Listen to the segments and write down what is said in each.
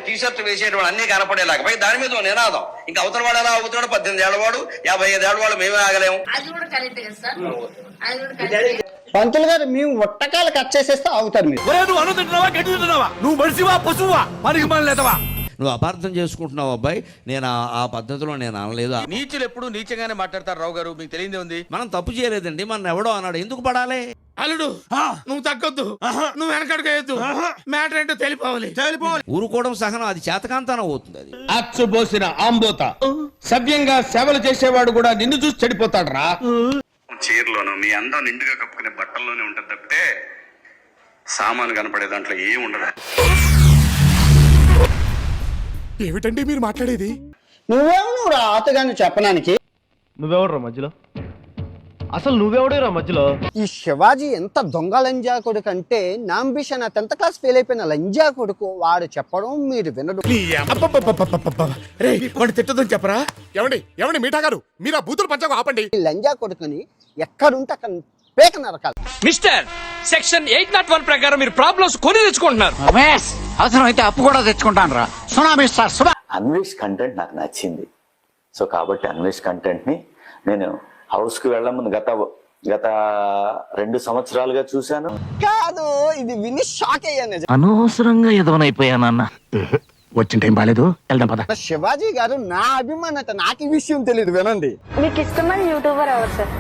T shirt వేసేటువంటి అన్ని కనపడేలాగా పై దాని మీద నినాదం. ఇంకా అవతల వాడు ఎలా అవుతున్నాడు, 18 ఏళ్ల వాడు 55 ఏళ్ల వాడు, మేమే ఆగలేము. పంతులు గారు మేము ఒట్టకాలు కట్ చేసేస్తే అవుతారు మీరు. నువ్వు మనిషివా పశువా పనికి మనలేదవా? నువ్వు అపార్థం చేసుకుంటున్నావు అబ్బాయి. నేను ఆ పద్ధతిలో నేను అనలేదు. నీచులు ఎప్పుడు నీచంగానే మాట్లాడతారు రావు గారు, మీకు తెలియదే ఉంది. మనం తప్పు చేయలేదండి, మన ఎవడో అన్నాడు, ఎందుకు పడాలి? అల్లుడు నువ్వు తగ్గొద్దు, నువ్వు వెనకడుగేయద్దు, మ్యాటర్ ఏంటో తెలిపోవాలి. ఊరుకోవడం సహనం, అది చేతకాంతనం అవుతుంది. అది అచ్చుబోసిన ఆంబోత సవ్యంగా సేవలు చేసేవాడు కూడా నిన్ను చూసి చెడిపోతాడు రా. చీరలోను మీ అందం నిండుగా కప్పుకునే బట్టల్లోనే ఉంటుంది తప్పితే సామాను కనపడే దాంట్లో ఏం ఉండదు. ఏమిటండి మీరు మాట్లాడేది? నువ్వు రాతగాని చెప్పడానికి. నువ్వెవడురా మధ్యలో? అసలు నువ్వెవడేరా మధ్యలో? ఈ శివాజీ ఎంత దొంగ లంజా కొడుకు అంటే, నా అంబిషన్ 10th క్లాస్ ఫెయిల్ అయిపోయిన లంజా కొడుకు వాడు చెప్పడం మీరు వినడం. తిట్టదని చెప్పరా? ఏమండి మీఠా గారు, మీరు ఆ బూతులు పంచకు ఆపండి. ఈ లంజా కొడుకుని ఎక్కడుంటే అక్కడ పేక నరకాలి. మిస్టర్ సెక్షన్ 801 ప్రకారం మీరు ప్రాబ్లమ్స్ కొని తెచ్చుకుంటున్నారు. అవసరం అయితే అప్పు కూడా తెచ్చుకుంటాను రా. అన్వేష్ కంటెంట్ నాకు నచ్చింది. సో కాబట్టి అన్వేష్ కంటెంట్ ని నేను హౌస్ కి వెళ్ళే ముందు గత 2 సంవత్సరాలుగా చూశాను. కాదు, ఇది విని షాక్ అయ్యాను. అనవసరంగా ఎదవనైపోయానన్న. వచ్చిన టైం బాలేదు, వెళ్దాం పద. శివాజీ గారు నా అభిమానత, నాకు ఈ విషయం తెలియదు, వినండి. మీకు ఇష్టమైన యూట్యూబర్ ఎవరు సార్?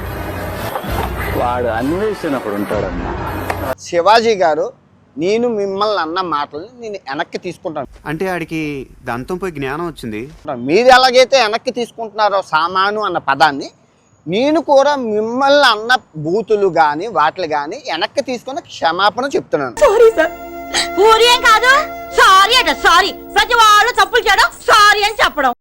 వాడు అన్వేషణ అప్పుడు ఉంటాడన్నా. శివాజీ గారు, నేను మిమ్మల్ని అన్న మాటల్ని నేను వెనక్కి తీసుకుంటాను. అంటే ఆడికి దాంతో పోయి జ్ఞానం వచ్చింది. మీరు ఎలాగైతే వెనక్కి తీసుకుంటున్నారో సామాను అన్న పదాన్ని, నేను కూడా మిమ్మల్ని అన్న బూతులు గాని వాటిని గాని వెనక్కి తీసుకుని క్షమాపణ చెప్తున్నాను. Sorry sir. ఊరి ఏం కాదు, సారీ అట సారీ. ప్రతి వాళ్ళు తప్పులు చేయడం సారీ అని చెప్పడం.